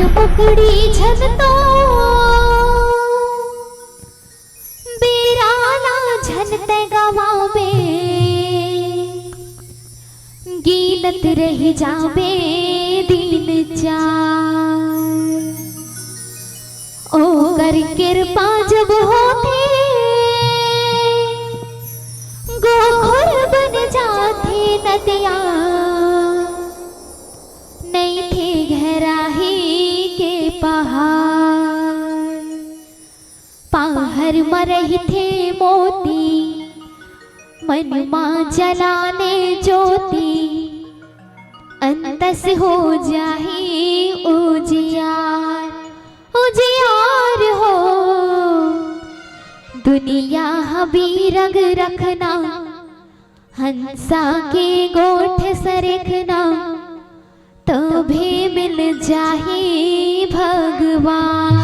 मुकड़ी झनतो बेराला झनते गवावे गीनत रह जावे दीन चार ओ कर कृपा जब होते गोखुर बन जाते नदिया नहीं थे गहराही के पहाड़ पाहर मरही थे मोती मन मां जलाने ज्योति अंतस हो जाही उजियार उजियार हो दुनिया हबी रग रखना हंसा के गोठ सरखना तो भी मिल जाही भगवान।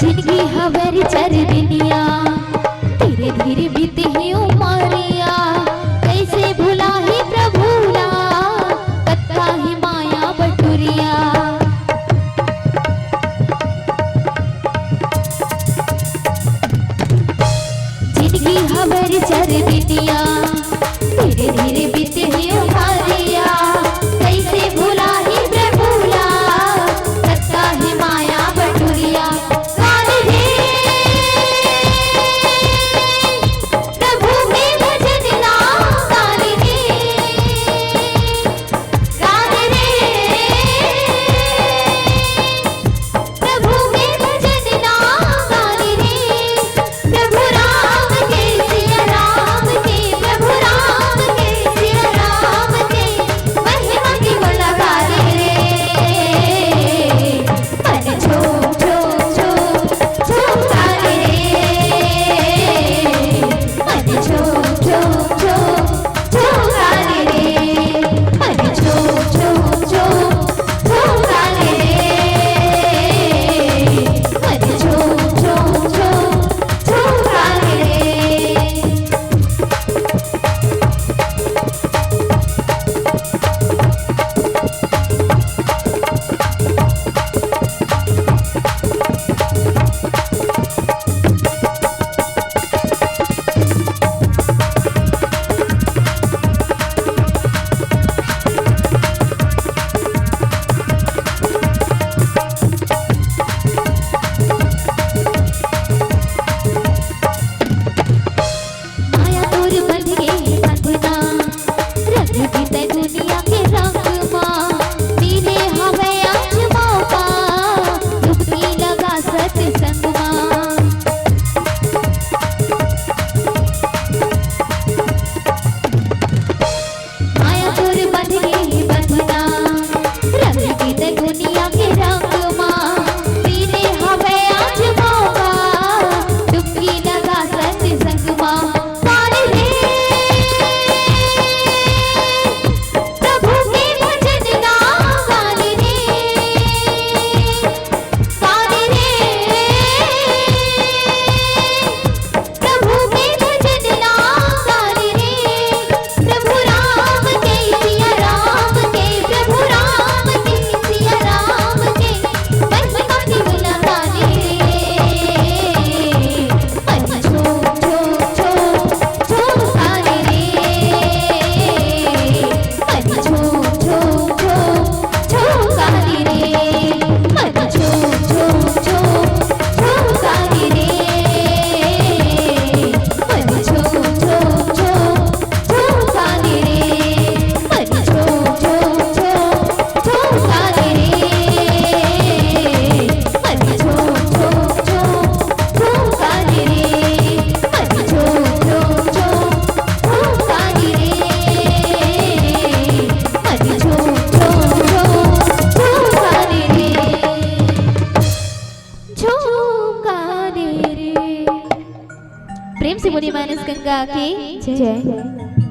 जिंदगी हवर चर दिनिया धीरे धीरे बीते ही उमरिया कैसे भुला ही प्रभुला कत्ता ही माया बटुरिया जिंदगी हवर चर दिनिया धीरे धीरे बीते ही उमरिया कैसे भुला ही प्रभुला कत्ता ही माया बटुरिया प्रभु राम के सिया राम के से बोली मानस गंगा की जय।